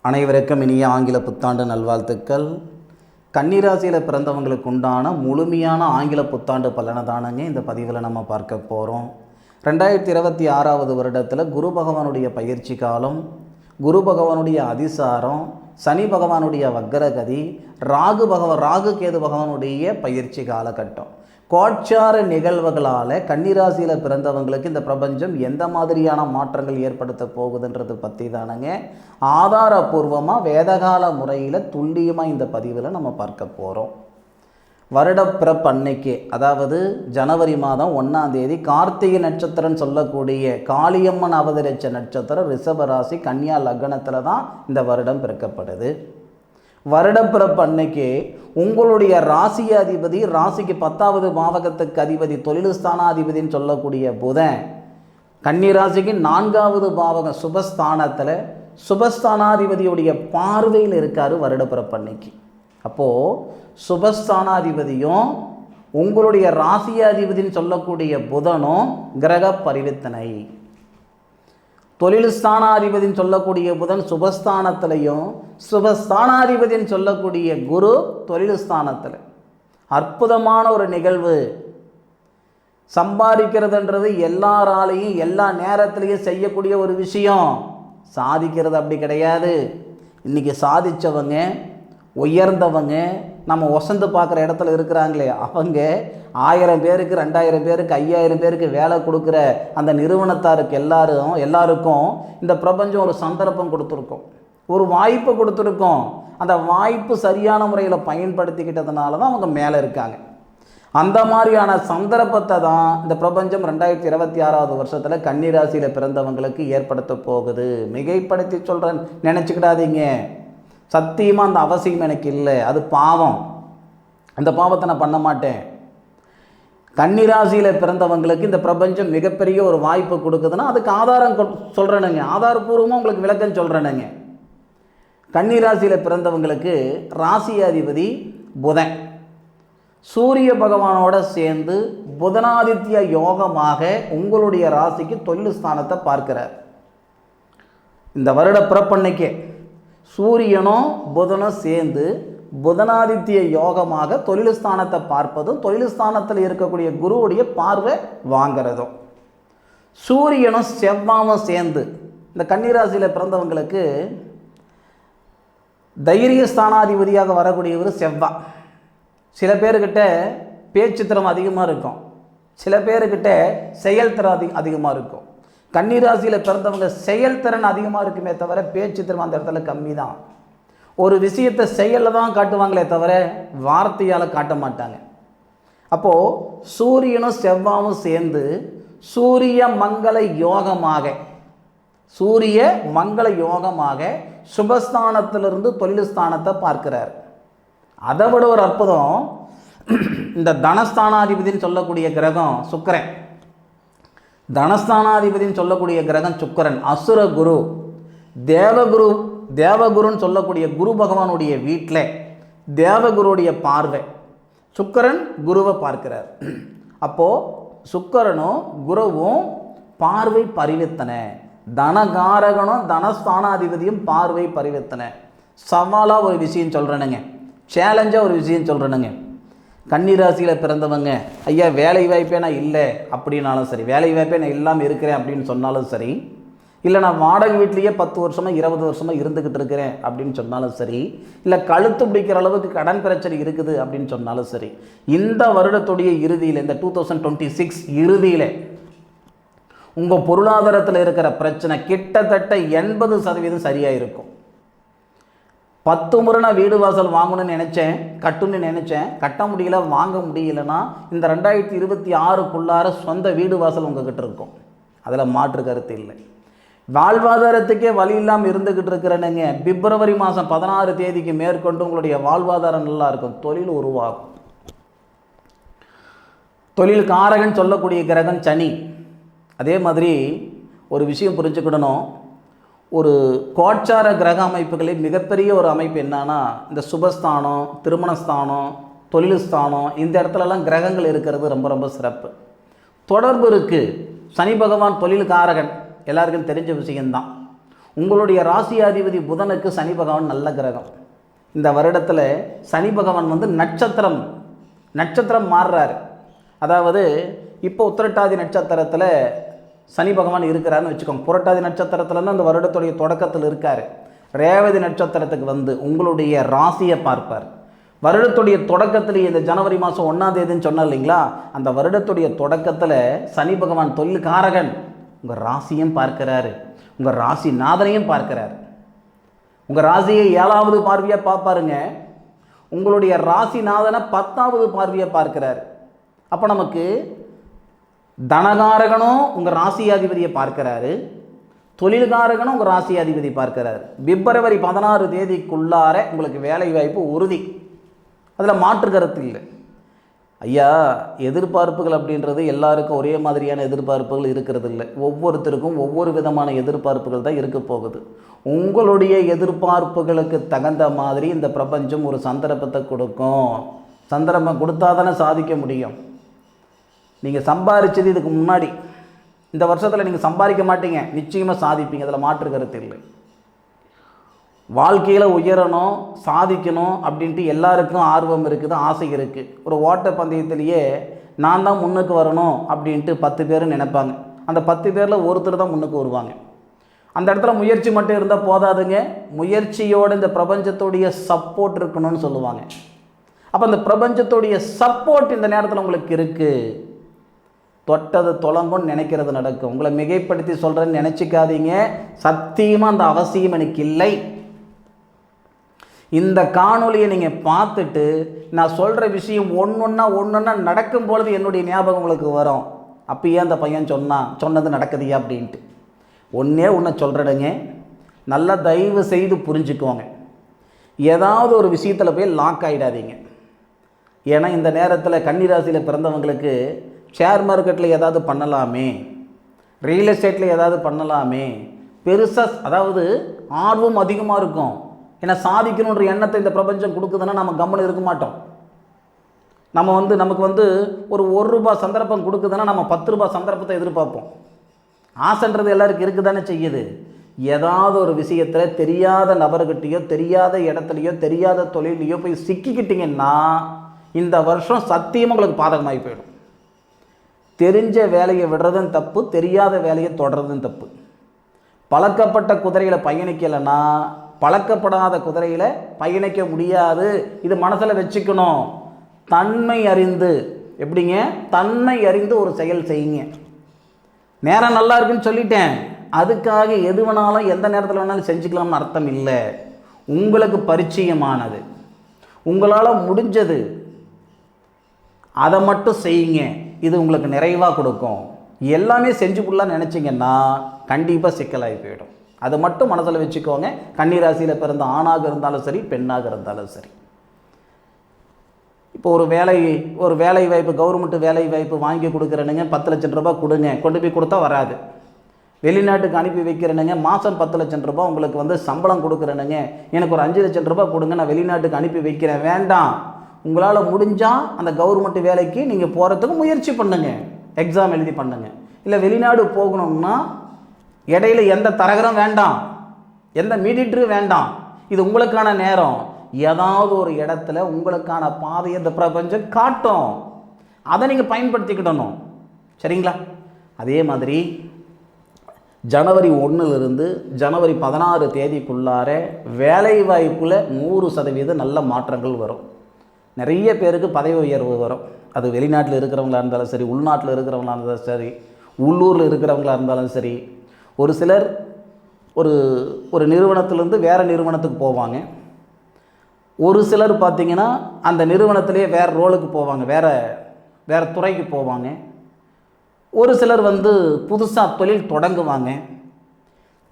அனைவருக்கும் இனிய ஆங்கில புத்தாண்டு நல்வாழ்த்துக்கள். கன்னிராசியில் பிறந்தவங்களுக்கு உண்டான முழுமையான ஆங்கில புத்தாண்டு பலனை தானங்க இந்த பதிவில் நம்ம பார்க்க போகிறோம். 2026 வருடத்தில் குரு பகவானுடைய பயிற்சி காலம், குரு பகவானுடைய அதிசாரம், சனி பகவானுடைய வக்கரகதி, ராகு கேது பகவானுடைய பயிற்சி காலகட்டம், கோட்சார நிகழ்வுகளால் கன்னிராசியில் பிறந்தவங்களுக்கு இந்த பிரபஞ்சம் எந்த மாதிரியான மாற்றங்கள் ஏற்படுத்த போகுதுன்றது பற்றி தானங்க ஆதாரபூர்வமாக வேதகால முறையில் துல்லியமாக இந்த பதிவில் நம்ம பார்க்க போகிறோம். வருடப்பிறப்பு அன்னைக்கு, அதாவது ஜனவரி மாதம் 1ஆம் தேதி கார்த்திகை நட்சத்திரம்னு சொல்லக்கூடிய காளியம்மன் அவதரித்த நட்சத்திரம் ரிஷபராசி கன்னியா லக்னத்தில் தான் இந்த வருடம் பிறக்கப்படுது. வருடப்பிறப்பு அன்னைக்கு உங்களுடைய ராசி அதிபதி, ராசிக்கு 10வது பாவகத்துக்கு அதிபதி, தொழில் ஸ்தானாதிபதினு சொல்லக்கூடிய புதன் கன்னிராசிக்கு 4வது பாவகம் சுபஸ்தானத்தில் சுபஸ்தானாதிபதியுடைய பார்வையில் இருக்கார் வருடப்பிறப்பு அன்னைக்கு. அப்போது சுபஸ்தானாதிபதியும் உங்களுடைய ராசி அதிபதினு சொல்லக்கூடிய புதனும் கிரக பரிவர்த்தனை. தொழில் ஸ்தானாதிபதினு சொல்லக்கூடிய புதன் சுபஸ்தானத்திலையும் சுபஸ்தானாதிபதினு சொல்லக்கூடிய குரு தொழில் ஸ்தானத்தில். அற்புதமான ஒரு நிகழ்வு. சம்பாதிக்கிறதுன்றது எல்லாராலையும் எல்லா நேரத்திலையும் செய்யக்கூடிய ஒரு விஷயம். சாதிக்கிறது அப்படி கிடையாது. இன்றைக்கி சாதித்தவங்க, உயர்ந்தவங்க, நம்ம ஒசந்து பார்க்குற இடத்துல இருக்கிறாங்களே அவங்க 1000 பேருக்கு 2000 பேருக்கு 5000 பேருக்கு வேலை கொடுக்குற அந்த நிறுவனத்தாருக்கு எல்லாருக்கும் இந்த பிரபஞ்சம் ஒரு சந்தர்ப்பம் கொடுத்துருக்கோம், ஒரு வாய்ப்பு கொடுத்துருக்கோம். அந்த வாய்ப்பு சரியான முறையில் பயன்படுத்திக்கிட்டதுனால தான் அவங்க மேலே இருக்காங்க. அந்த மாதிரியான சந்தர்ப்பத்தை தான் இந்த பிரபஞ்சம் 2026 வருஷத்தில் கன்னிராசியில் பிறந்தவங்களுக்கு ஏற்படுத்த போகுது. மிகைப்படுத்தி சொல்கிறேன் நினச்சிக்கிடாதீங்க. சத்தியமாக அந்த அவசியம் எனக்கு இல்லை. அது பாவம். அந்த பாவத்தை நான் பண்ண மாட்டேன். கன்னிராசியில் பிறந்தவங்களுக்கு இந்த பிரபஞ்சம் மிகப்பெரிய ஒரு வாய்ப்பு கொடுக்குதுன்னா அதுக்கு ஆதாரம் சொல்கிறேனுங்க, ஆதாரபூர்வமாக உங்களுக்கு விளக்கம் சொல்கிறேனுங்க. கன்னிராசியில் பிறந்தவங்களுக்கு ராசி அதிபதி புதன் சூரிய பகவானோட சேர்ந்து புதனாதித்ய யோகமாக உங்களுடைய ராசிக்கு தொழில் ஸ்தானத்தை பார்க்கிறார். இந்த வருட பிறப்பன்னைக்கே சூரியனும் புதனும் சேர்ந்து புதனாதித்ய யோகமாக தொழில் ஸ்தானத்தை பார்ப்பதும் தொழில் ஸ்தானத்தில் இருக்கக்கூடிய குருவுடைய பார்வை வாங்கிறதும், சூரியனும் செவ்வாயும் சேர்ந்து இந்த கன்னிராசியில் பிறந்தவங்களுக்கு தைரிய ஸ்தானாதிபதியாக வரக்கூடியவர் செவ்வாய். சில பேர்கிட்ட பேச்சுத்திறம் அதிகமாக இருக்கும், சில பேர்கிட்ட செயல்திறன் அதிகமாக இருக்கும். கன்னிராசியில் பிறந்தவங்க செயல்திறன் அதிகமாக இருக்குமே தவிர பேச்சுத்திறம் அந்த இடத்துல கம்மி தான். ஒரு விஷயத்தை செயலில் தான் காட்டுவாங்களே தவிர வார்த்தையால் காட்ட மாட்டாங்க. அப்போது சூரியனும் செவ்வாயும் சேர்ந்து சூரிய மங்கள யோகமாக சுபஸ்தானத்திலிருந்து தொழில் ஸ்தானத்தை பார்க்கிறார். அதை விட ஒரு அற்புதம், இந்த தனஸ்தானாதிபதினு சொல்லக்கூடிய கிரகம் சுக்கிரன், தனஸ்தானாதிபதினு சொல்லக்கூடிய கிரகம் சுக்கிரன் அசுர குரு, தேவகுருன்னு சொல்லக்கூடிய குரு பகவானுடைய வீட்டில் தேவகுருடைய பார்வை சுக்கிரன் குருவை பார்க்கிறார். அப்போது சுக்கிரனும் குருவும் பார்வை பரிவர்த்தனை, தனகாரகனும் தனஸ்தானாதிபதியும் பார்வை பரிவர்த்தனை. சவாலாக ஒரு விஷயம் சொல்கிறேனுங்க, சேலஞ்சாக ஒரு விஷயம் சொல்கிறேனுங்க. கன்னிராசியில் பிறந்தவங்க ஐயா வேலை வாய்ப்பே நான் இல்லை அப்படின்னாலும் சரி, வேலை வாய்ப்பே நான் இல்லாமல் இருக்கிறேன் அப்படின்னு சொன்னாலும் சரி, இல்லை நான் வாடகை வீட்லேயே 10 வருஷமாக 20 வருஷமாக இருந்துக்கிட்டு இருக்கிறேன் அப்படின்னு சொன்னாலும் சரி, இல்லை கழுத்து பிடிக்கிற அளவுக்கு கடன் பிரச்சனை இருக்குது அப்படின்னு சொன்னாலும் சரி, இந்த வருடத்துடைய இறுதியில், இந்த 2026 இறுதியில் உங்கள் பொருளாதாரத்தில் இருக்கிற பிரச்சனை கிட்டத்தட்ட 80% சரியாக இருக்கும். 10 முறை நான் வீடு வாசல் வாங்கணும்னு நினச்சேன், கட்ட முடியல, வாங்க முடியலன்னா இந்த 2026க்குள்ளார சொந்த வீடு வாசல் உங்ககிட்ட இருக்கும். அதில் மாற்று கருத்து இல்லை. வாழ்வாதாரத்துக்கே வழி இல்லாமல் இருந்துக்கிட்டு இருக்கிறேனுங்க, பிப்ரவரி மாதம் 16 தேதிக்கு மேற்கொண்டு உங்களுடைய வாழ்வாதாரம் நல்லா இருக்கும், தொழில் உருவாகும். தொழில் காரகன் சொல்லக்கூடிய கிரகம் சனி. அதே மாதிரி ஒரு விஷயம் புரிஞ்சுக்கிடணும், ஒரு கோட்சார கிரக அமைப்புகளில் மிகப்பெரிய ஒரு அமைப்பு என்னன்னா இந்த சுபஸ்தானம், திருமணஸ்தானம், தொழில் ஸ்தானம், இந்த இடத்துலலாம் கிரகங்கள் இருக்கிறது ரொம்ப ரொம்ப சிறப்பு. தொடர்பு இருக்குது. சனி பகவான் தொழில் காரகன், எல்லாருக்கும் தெரிஞ்ச விஷயம்தான். உங்களுடைய ராசியாதிபதி புதனுக்கு சனி பகவான் நல்ல கிரகம். இந்த வருடத்தில் சனி பகவான் வந்து நட்சத்திரம் மாறுறாரு. அதாவது இப்போ உத்திரட்டாதி நட்சத்திரத்தில் சனி பகவான் இருக்கிறாருன்னு வச்சுக்கோங்க. புரட்டாதி நட்சத்திரத்துலேருந்து அந்த வருடத்துடைய தொடக்கத்தில் இருக்கார். ரேவதி நட்சத்திரத்துக்கு வந்து உங்களுடைய ராசியை பார்ப்பார். வருடத்துடைய தொடக்கத்தில் இந்த ஜனவரி மாதம் 1ஆம் தேதின்னு சொன்னார் இல்லைங்களா, அந்த வருடத்துடைய தொடக்கத்தில் சனி பகவான் தொழில் காரகன் உங்கள் ராசியும் பார்க்கிறாரு, உங்கள் ராசி நாதனையும் பார்க்கிறார். உங்கள் ராசியை 7வது பார்வையாக பார்ப்பாருங்க. உங்களுடைய ராசிநாதனை 10வது பார்வையை பார்க்கிறார். அப்போ நமக்கு தனகாரகனும் உங்கள் ராசியாதிபதியை பார்க்கிறாரு, தொழில்காரகனும் உங்கள் ராசியாதிபதி பார்க்கிறார். பிப்ரவரி 16 தேதிக்குள்ளார உங்களுக்கு வேலை வாய்ப்பு உறுதி, அதில் மாற்று கருத்து இல்லை. ஐயா, எதிர்பார்ப்புகள் அப்படின்றது எல்லாருக்கும் ஒரே மாதிரியான எதிர்பார்ப்புகள் இருக்கிறது இல்லை. ஒவ்வொருத்தருக்கும் ஒவ்வொரு விதமான எதிர்பார்ப்புகள் தான் இருக்க போகுது. உங்களுடைய எதிர்பார்ப்புகளுக்கு தகுந்த மாதிரி இந்த பிரபஞ்சம் ஒரு சந்தர்ப்பத்தை கொடுக்கும். சந்தர்ப்பம் கொடுத்தா தானே சாதிக்க முடியும். நீங்கள் சம்பாதிச்சது இதுக்கு முன்னாடி இந்த வருஷத்தில் நீங்கள் சம்பாதிக்க மாட்டீங்க, நிச்சயமாக சாதிப்பீங்க, அதில் மாற்று கருத்து இல்லை. வாழ்க்கையில் உயரணும், சாதிக்கணும் அப்படின்ட்டு எல்லாருக்கும் ஆர்வம் இருக்குது, ஆசை இருக்குது. ஒரு ஓட்ட பந்தயத்திலேயே நான் தான் முன்னுக்கு வரணும் அப்படின்ட்டு 10 பேர் நினைப்பாங்க. அந்த 10 பேரில் ஒருத்தர் தான் முன்னுக்கு வருவாங்க. அந்த இடத்துல முயற்சி மட்டும் இருந்தால் போதாதுங்க, முயற்சியோடு இந்த பிரபஞ்சத்துடைய சப்போர்ட் இருக்கணும்னு சொல்லுவாங்க. அப்போ அந்த பிரபஞ்சத்துடைய சப்போர்ட் இந்த நேரத்தில் உங்களுக்கு இருக்குது. தொட்டது தொலங்குன்னு நினைக்கிறது நடக்கும். உங்களை மிகைப்படுத்தி சொல்கிறேன்னு நினச்சிக்காதீங்க. சத்தியமாக அந்த அவசியம் எனக்கு இல்லை. இந்த காணொலியை நீங்கள் பார்த்துட்டு நான் சொல்கிற விஷயம் ஒன்றொன்னா நடக்கும் பொழுது என்னுடைய ஞாபகம் உங்களுக்கு வரும். அப்பயே அந்த பையன் சொன்னது நடக்குதுயா அப்படின்ட்டு. ஒன்று சொல்கிறேனுங்க, நல்லா தயவு செய்து புரிஞ்சுக்குவாங்க. ஏதாவது ஒரு விஷயத்தில் போய் லாக் ஆகிடாதீங்க. ஏன்னா இந்த நேரத்தில் கன்னிராசியில் பிறந்தவங்களுக்கு ஷேர் மார்க்கெட்டில் ஏதாவது பண்ணலாமே, ரியல் எஸ்டேட்டில் ஏதாவது பண்ணலாமே, பெருசாக அதாவது ஆர்வம் அதிகமாக இருக்கும். ஏன்னா சாதிக்கணுன்ற எண்ணத்தை இந்த பிரபஞ்சம் கொடுக்குதுன்னா நம்ம கம்முன்னு இருக்க மாட்டோம். நமக்கு ஒரு ரூபா சந்தர்ப்பம் கொடுக்குதுன்னா நம்ம 10 ரூபா சந்தர்ப்பத்தை எதிர்பார்ப்போம். ஆசைன்றது எல்லாருக்கும் இருக்குது தானே செய்யுது. ஏதாவது ஒரு விஷயத்தில் தெரியாத நபர்கிட்டையோ, தெரியாத இடத்துலையோ, தெரியாத தொழிலையோ போய் சிக்கிக்கிட்டிங்கன்னா இந்த வருஷம் சத்தியமாக உங்களுக்கு பாதகமாகி போயிடும். தெரிஞ்ச வேலையை விடுறதும் தப்பு, தெரியாத வேலையை தொடர்றதும் தப்பு. பழக்கப்பட்ட குதிரையில் பயணிக்கலைன்னா பழக்கப்படாத குதிரையில் பயணிக்க முடியாது. இது மனசில் வச்சுக்கணும். தன்மை அறிந்து, எப்படிங்க, தன்மை அறிந்து ஒரு செயல் செய்யுங்க. நேரம் நல்லா இருக்குன்னு சொல்லிட்டேன், அதுக்காக எது வேணாலும் எந்த நேரத்தில் வேணாலும் செஞ்சுக்கலாம்னு அர்த்தம் இல்லை. உங்களுக்கு பரிச்சயமானது, உங்களால் முடிஞ்சது, அதை மட்டும் செய்யுங்க. இது உங்களுக்கு நிறைவாக கொடுக்கும். எல்லாமே செஞ்சு ஃபுல்லாக நினச்சிங்கன்னா கண்டிப்பாக சிக்கலாகி போயிடும். அதை மட்டும் மனசில் வச்சுக்கோங்க. கன்னிராசியில் பிறந்த ஆணாக இருந்தாலும் சரி, பெண்ணாக இருந்தாலும் சரி. இப்போ ஒரு வேலை வாய்ப்பு, கவர்மெண்ட் வேலை வாய்ப்பு வாங்கி கொடுக்குறேனுங்க, 10 லட்சம் ரூபாய் கொடுங்க, கொண்டு போய் கொடுத்தா வராது. வெளிநாட்டுக்கு அனுப்பி வைக்கிறேனுங்க, மாதம் 10 லட்சம் ரூபாய் உங்களுக்கு சம்பளம் கொடுக்குறேனுங்க, எனக்கு ஒரு 5 லட்சம் ரூபாய் கொடுங்க, நான் வெளிநாட்டுக்கு அனுப்பி வைக்கிறேன். வேண்டாம். உங்களால் முடிஞ்சால் அந்த கவர்மெண்ட் வேலைக்கு நீங்கள் போகிறதுக்கு முயற்சி பண்ணுங்கள், எக்ஸாம் எழுதி பண்ணுங்கள். இல்லை வெளிநாடு போகணும்னா இடையில எந்த தரகரும் வேண்டாம், எந்த மீடியேட்டரும் வேண்டாம். இது உங்களுக்கான நேரம். ஏதாவது ஒரு இடத்துல உங்களுக்கான பாதையை இந்த பிரபஞ்சம் காட்டும், அதை நீங்கள் பயன்படுத்திக்கிடணும். சரிங்களா? அதே மாதிரி ஜனவரி 1லிருந்து ஜனவரி 16 தேதிக்குள்ளார வேலை வாய்ப்பில் 100% நல்ல மாற்றங்கள் வரும். நிறைய பேருக்கு பதவி உயர்வு வரும். அது வெளிநாட்டில் இருக்கிறவங்களா இருந்தாலும் சரி, உள்நாட்டில் இருக்கிறவங்களா இருந்தாலும் சரி, உள்ளூரில் இருக்கிறவங்களா இருந்தாலும் சரி. ஒரு சிலர் ஒரு நிறுவனத்திலேருந்து வேறு நிறுவனத்துக்கு போவாங்க. ஒரு சிலர் பார்த்திங்கன்னா அந்த நிறுவனத்திலே வேறு ரோலுக்கு போவாங்க, வேறு துறைக்கு போவாங்க. ஒரு சிலர் புதுசாக தொழில் தொடங்குவாங்க.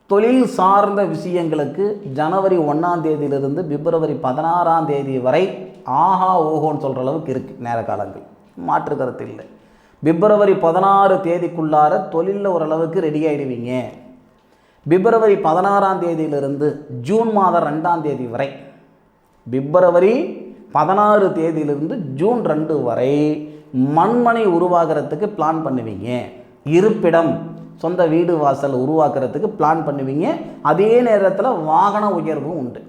தொழில் சார்ந்த விஷயங்களுக்கு ஜனவரி 1ஆம் தேதியிலிருந்து பிப்ரவரி 16ஆம் தேதி வரை ஆஹா ஓஹோன்னு சொல்கிற அளவுக்கு இருக்குது நேர காலங்கள், மாற்று கருத்து இல்லை. பிப்ரவரி 16 தேதிக்குள்ளார தொழிலில் ஓரளவுக்கு ரெடி ஆகிடுவீங்க. பிப்ரவரி 16ஆம் தேதியிலிருந்து ஜூன் மாதம் 2ஆம் தேதி வரை, பிப்ரவரி 16 தேதியிலிருந்து ஜூன் 2 வரை மண்மனை உருவாகிறதுக்கு பிளான் பண்ணுவீங்க. இருப்பிடம் சொந்த வீடு வாசல் உருவாக்குறதுக்கு பிளான் பண்ணுவீங்க. அதே நேரத்தில் வாகன உயர்வும் உண்டு.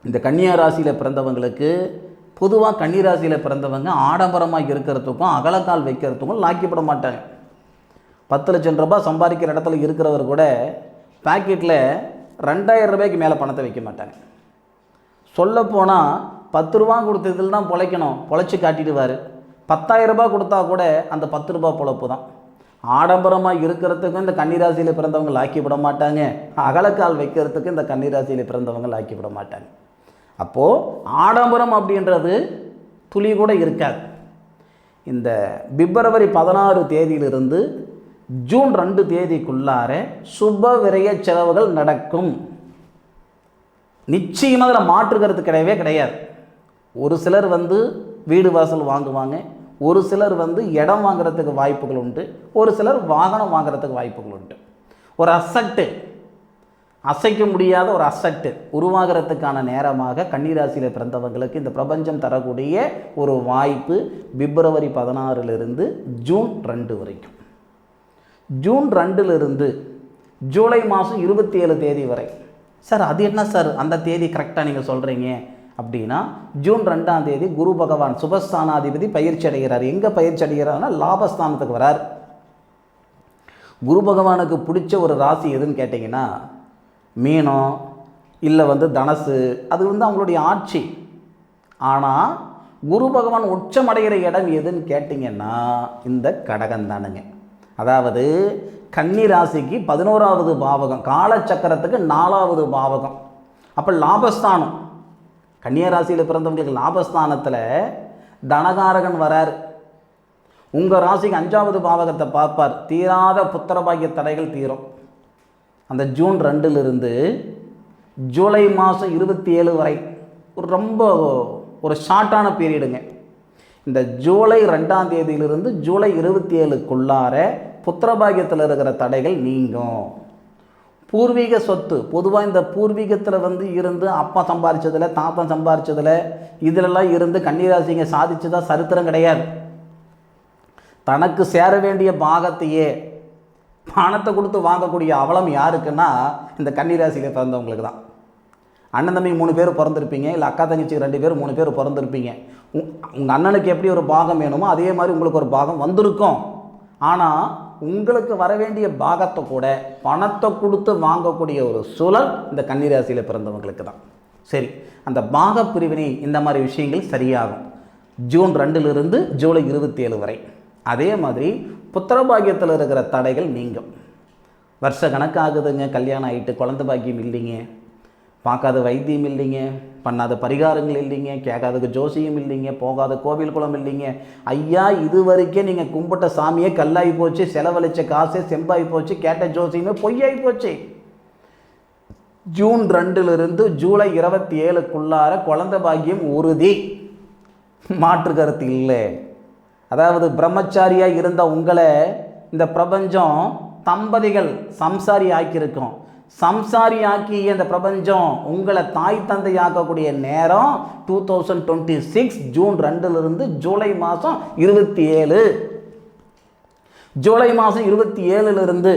இந்த கன்னியா ராசியில் பிறந்தவங்களுக்கு பொதுவாக கன்னி ராசியில் பிறந்தவங்க ஆடம்பரமாக இருக்கிறதுக்கும் அகலக்கால் வைக்கிறதுக்கும் லாக்கிப்பட மாட்டாங்க. 10 லட்சம் ரூபாய் சம்பாதிக்கிற இடத்துல இருக்கிறவர் கூட பாக்கெட்டில் 2000 ரூபாய்க்கு மேலே பணத்தை வைக்க மாட்டாங்க. சொல்லப்போனால் 10 ரூபா கொடுத்ததில் தான் பொழைக்கணும், பொழைச்சி காட்டிடுவார். 10,000 ரூபாய் கொடுத்தா கூட அந்த 10 ரூபா பொழப்பு தான். ஆடம்பரமாக இருக்கிறதுக்கும் இந்த கன்னிராசியில் பிறந்தவங்க லாக்கிவிட மாட்டாங்க, அகலக்கால் வைக்கிறதுக்கு இந்த கன்னிராசியில் பிறந்தவங்க லாக்கிவிட மாட்டாங்க. அப்போது ஆடம்பரம் அப்படின்றது துளி கூட இருக்காது. இந்த பிப்ரவரி 16 தேதியிலிருந்து ஜூன் 2 தேதிக்குள்ளார சுப விரய செலவுகள் நடக்கும். நிச்சயமாக அதில் மாற்றுக்கிறது கிடையவே கிடையாது. ஒரு சிலர் வீடு வாசல் வாங்குவாங்க, ஒரு சிலர் இடம் வாங்குறதுக்கு வாய்ப்புகள் உண்டு, ஒரு சிலர் வாகனம் வாங்குறதுக்கு வாய்ப்புகள் உண்டு. ஒரு அசட்டு, அசைக்க முடியாத ஒரு அசட்டு உருவாகிறதுக்கான நேரமாக கன்னிராசியில் பிறந்தவங்களுக்கு இந்த பிரபஞ்சம் தரக்கூடிய ஒரு வாய்ப்பு பிப்ரவரி 16 ஜூன் 2 வரைக்கும். ஜூன் 2 ஜூலை மாதம் 27 தேதி வரை. சார் அது என்ன சார் அந்த தேதி கரெக்டாக நீங்கள் சொல்கிறீங்க அப்படின்னா, ஜூன் 2ஆம் தேதி குரு பகவான் சுபஸ்தானாதிபதி பயிற்சி அடைகிறார். எங்கே பயிற்சி அடைகிறார்னா லாபஸ்தானத்துக்கு வரார். குரு பகவானுக்கு பிடிச்ச ஒரு ராசி எதுன்னு கேட்டிங்கன்னா மீனம், இல்லை தனசு, அது அவங்களுடைய ஆட்சி. ஆனால் குரு பகவான் உச்சமடைகிற இடம் எதுன்னு கேட்டிங்கன்னா இந்த கடகம் தானுங்க. அதாவது கன்னி ராசிக்கு 11வது பாவகம், காலச்சக்கரத்துக்கு 4வது பாவகம். அப்போ லாபஸ்தானம், கன்னியா ராசியில் பிறந்தவங்களுக்கு லாபஸ்தானத்தில் தனகாரகன் வரார். உங்கள் ராசிக்கு 5வது பாவகத்தை பார்ப்பார். தீராத புத்திரபாகிய தடைகள் தீரும். அந்த ஜூன் 2 ஜூலை மாதம் 27 வரை ரொம்ப ஒரு ஷார்ட்டான பீரியடுங்க. இந்த ஜூலை 2ஆம் தேதியிலிருந்து ஜூலை 27க்குள்ளார புத்திரபாகியத்தில் இருக்கிற தடைகள் நீங்கும். பூர்வீக சொத்து, பொதுவாக இந்த பூர்வீகத்தில் இருந்து அப்பா சம்பாரித்ததில், தாத்தன் சம்பாரித்ததில், இதிலெல்லாம் இருந்து கன்னிராசிங்க சாதிச்சதா சரித்திரம் கிடையாது. தனக்கு சேர வேண்டிய பாகத்தையே பணத்தை கொடுத்து வாங்கக்கூடிய அவலம் யாருக்குன்னா இந்த கன்னிராசியில் பிறந்தவங்களுக்கு தான். அண்ணன் தம்பி 3 பேர் பிறந்திருப்பீங்க, இல்லை அக்கா தங்கச்சி 2 பேர் 3 பேர் பிறந்திருப்பீங்க. உங்கள் அண்ணனுக்கு எப்படி ஒரு பாகம் வேணுமோ அதே மாதிரி உங்களுக்கு ஒரு பாகம் வந்திருக்கும். ஆனால் உங்களுக்கு வர வேண்டிய பாகத்தை கூட பணத்தை கொடுத்து வாங்கக்கூடிய ஒரு சூழல் இந்த கன்னிராசியில் பிறந்தவங்களுக்கு தான். சரி, அந்த பாக பிரிவினை இந்த மாதிரி விஷயங்கள் சரியாகும் ஜூன் 2 ஜூலை 27 வரை. அதே மாதிரி புத்திரபாகியத்தில் இருக்கிற தடைகள் நீங்கும். வருஷ கணக்காகுதுங்க, கல்யாணம் ஆகிட்டு குழந்தை பாக்கியம் இல்லைங்க, பார்க்காத வைத்தியம் இல்லைங்க, பண்ணாத பரிகாரங்கள் இல்லைங்க, கேட்காத ஜோசியம் இல்லைங்க, போகாத கோவில் குளம் இல்லைங்க. ஐயா, இது வரைக்கும் நீங்கள் கும்பிட்ட சாமியே கல்லாகி போச்சு, செலவழித்த காசே செம்பாகி போச்சு, கேட்ட ஜோசியமே பொய்யாகி போச்சு. ஜூன் 2 ஜூலை 27க்குள்ளார குழந்தை பாக்கியம் உறுதி, மாற்று கருத்து இல்லை. அதாவது பிரம்மச்சாரியாக இருந்த உங்களை இந்த பிரபஞ்சம் தம்பதிகள் சம்சாரி ஆக்கியிருக்கோம். சம்சாரி ஆக்கிய இந்த பிரபஞ்சம் உங்களை தாய் தந்தை ஆக்கக்கூடிய நேரம் 2026 ஜூன் 2 ஜூலை மாதம் 27. ஜூலை மாதம் 27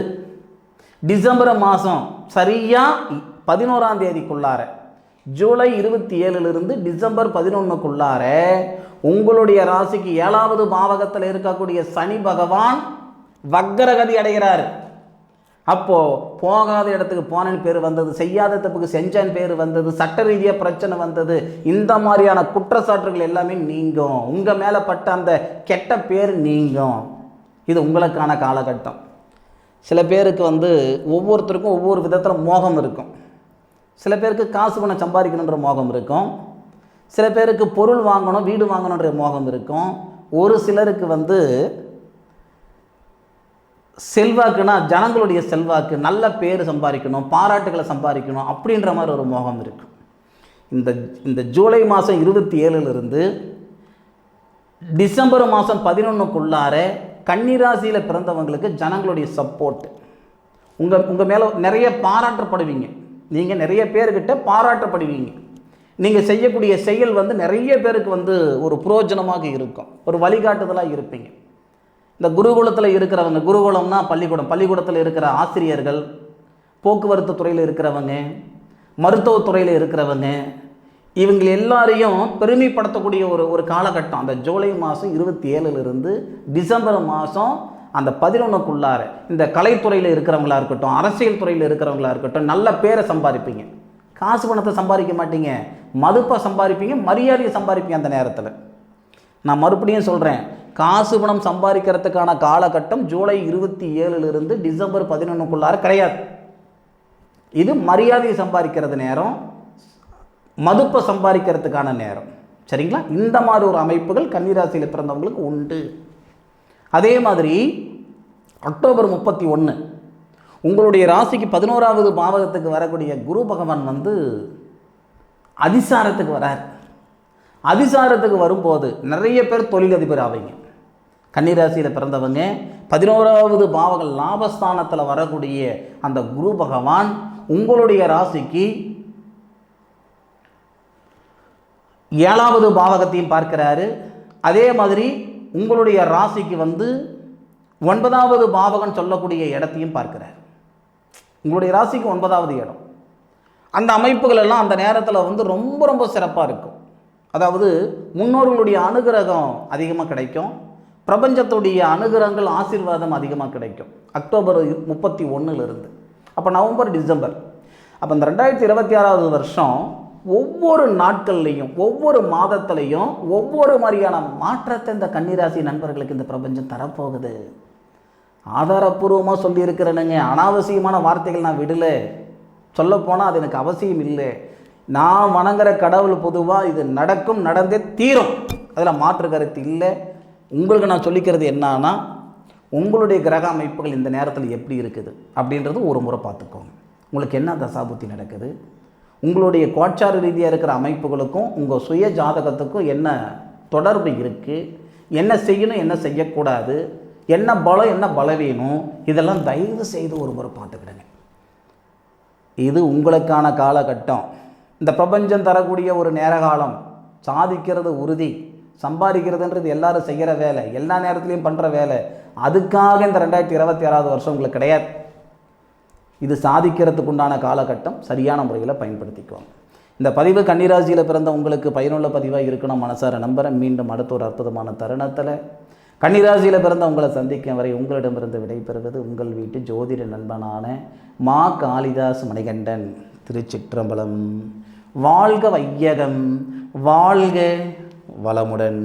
டிசம்பர் மாதம் சரியாக 11ஆம் தேதிக்குள்ளார, ஜூலை 27 டிசம்பர் 11க்குள்ளார உங்களுடைய ராசிக்கு 7வது பாவகத்தில் இருக்கக்கூடிய சனி பகவான் வக்ரகதி அடைகிறார். அப்போது போகாத இடத்துக்கு போனேன்னு பேர் வந்தது, செய்யாத தப்புக்கு செஞ்சேன்னு பேர் வந்தது, சட்ட ரீதியாக பிரச்சனை வந்தது, இந்த மாதிரியான குற்றச்சாட்டுகள் எல்லாமே நீங்கும். உங்கள் மேலே பட்ட அந்த கெட்ட பேர் நீங்கும். இது உங்களுக்கான காலகட்டம். சில பேருக்கு ஒவ்வொருத்தருக்கும் ஒவ்வொரு விதத்தில் மோகம் இருக்கும். சில பேருக்கு காசு பணம் சம்பாதிக்கணுன்ற மோகம் இருக்கும், சில பேருக்கு பொருள் வாங்கணும் வீடு வாங்கணுன்ற மோகம் இருக்கும், ஒரு சிலருக்கு செல்வாக்குனா ஜனங்களுடைய செல்வாக்கு, நல்ல பேர் சம்பாதிக்கணும், பாராட்டுகளை சம்பாதிக்கணும் அப்படின்ற மாதிரி ஒரு மோகம் இருக்கும். இந்த ஜூலை மாதம் 27 டிசம்பர் மாதம் 11க்குள்ளார கன்னிராசியில் பிறந்தவங்களுக்கு ஜனங்களுடைய சப்போர்ட், உங்கள் மேலே நிறைய பாராட்டப்படுவீங்க. நீங்கள் நிறைய பேர்கிட்ட பாராட்டப்படுவீங்க. நீங்கள் செய்யக்கூடிய செயல் நிறைய பேருக்கு ஒரு புரோஜனமாக இருக்கும், ஒரு வழிகாட்டுதலாக இருப்பீங்க. இந்த குருகுலத்தில் இருக்கிறவங்க, குருகுலம்னா பள்ளிக்கூடம், பள்ளிக்கூடத்தில் இருக்கிற ஆசிரியர்கள், போக்குவரத்து துறையில் இருக்கிறவங்க, மருத்துவத்துறையில் இருக்கிறவங்க, இவங்க எல்லாரையும் பெருமைப்படுத்தக்கூடிய ஒரு காலகட்டம். அந்த ஜூலை மாதம் 27லிருந்து டிசம்பர் மாதம் அந்த 11க்குள்ளார இந்த கலைத்துறையில் இருக்கிறவங்களா இருக்கட்டும், அரசியல் துறையில் இருக்கிறவங்களா இருக்கட்டும், நல்ல பேரை சம்பாதிப்பீங்க. காசு பணத்தை சம்பாதிக்க மாட்டீங்க, மதிப்பை சம்பாதிப்பீங்க, மரியாதையை சம்பாதிப்பீங்க. அந்த நேரத்தில் நான் மறுபடியும் சொல்கிறேன், காசு பணம் சம்பாதிக்கிறதுக்கான காலகட்டம் ஜூலை 27லிருந்து டிசம்பர் 11க்குள்ளார கிடையாது. இது மரியாதையை சம்பாதிக்கிறது நேரம், மதிப்பை சம்பாதிக்கிறதுக்கான நேரம். சரிங்களா? இந்த மாதிரி ஒரு அமைப்புகள் கன்னிராசியில் பிறந்தவங்களுக்கு உண்டு. அதே மாதிரி அக்டோபர் 31 உங்களுடைய ராசிக்கு 11வது பாவகத்துக்கு வரக்கூடிய குரு பகவான் அதிசாரத்துக்கு வரார். அதிசாரத்துக்கு வரும்போது நிறைய பேர் தொழிலதிபர் ஆவீங்க. கன்னிராசியில் பிறந்தவங்க 11வது பாவகம் லாபஸ்தானத்தில் வரக்கூடிய அந்த குரு பகவான் உங்களுடைய ராசிக்கு 7வது பாவகத்தையும் பார்க்கிறாரு. அதே மாதிரி உங்களுடைய ராசிக்கு 9வது பாவகம் சொல்லக்கூடிய இடத்தையும் பார்க்கிறார். உங்களுடைய ராசிக்கு 9வது இடம். அந்த அமைப்புகள் எல்லாம் அந்த நேரத்தில் ரொம்ப ரொம்ப சிறப்பாக இருக்கும். அதாவது முன்னோர்களுடைய அனுகிரகம் அதிகமாக கிடைக்கும், பிரபஞ்சத்துடைய அனுகிரகங்கள் ஆசீர்வாதம் அதிகமாக கிடைக்கும். அக்டோபர் 31லிருந்து அப்போ நவம்பர் டிசம்பர், அப்போ இந்த 2026வது வருஷம் ஒவ்வொரு நாட்கள்லையும் ஒவ்வொரு மாதத்துலையும் ஒவ்வொரு மாதிரியான மாற்றத்தை இந்த கன்னிராசி நண்பர்களுக்கு இந்த பிரபஞ்சம் தரப்போகுது. ஆதாரப்பூர்வமாக சொல்லியிருக்கிறேனுங்க, அனாவசியமான வார்த்தைகள் நான் விடலை. சொல்லப்போனால் அது எனக்கு அவசியம் இல்லை. நான் வணங்குற கடவுள் பொதுவாக இது நடக்கும், நடந்தே தீரும், அதில் மாற்று கருத்து இல்லை. உங்களுக்கு நான் சொல்லிக்கிறது என்னன்னா, உங்களுடைய கிரக அமைப்புகள் இந்த நேரத்தில் எப்படி இருக்குது அப்படின்றது ஒரு முறை பார்த்துக்கோங்க. உங்களுக்கு என்ன தசாபுத்தி நடக்குது, உங்களுடைய கோட்சார ரீதியாக இருக்கிற அமைப்புகளுக்கும் உங்கள் சுய ஜாதகத்துக்கும் என்ன தொடர்பு இருக்குது, என்ன செய்யணும் என்ன செய்யக்கூடாது, என்ன பலம் என்ன பலவீனம், இதெல்லாம் தயவு செய்து ஒரு முறை பார்த்துக்கிடுங்க. இது உங்களுக்கான காலகட்டம். இந்த பிரபஞ்சம் தரக்கூடிய ஒரு நேரகாலம். சாதிக்கிறது உறுதி, சம்பாதிக்கிறதுன்றது எல்லாரும் செய்கிற வேலை, எல்லா நேரத்துலையும் பண்ணுற வேலை. அதுக்காக இந்த 2026வது வருஷம் உங்களுக்கு கிடையாது. இது சாதிக்கிறதுக்கு உண்டான காலகட்டம். சரியான முறையில் பயன்படுத்திக்குவாங்க. இந்த பதிவு கன்னிராசியில் பிறந்த உங்களுக்கு பயனுள்ள பதிவாக இருக்கணும் மனசார நம்புகிறேன். மீண்டும் அடுத்த ஒரு அற்புதமான தருணத்தில் கன்னிராசியில் பிறந்த உங்களை சந்திக்கும் வரை உங்களிடமிருந்து விடைபெறுவது உங்கள் வீட்டு ஜோதிட நண்பனான மா காளிதாஸ் மணிகண்டன். திருச்சிற்றம்பலம். வாழ்க வையகம், வாழ்க வளமுடன்.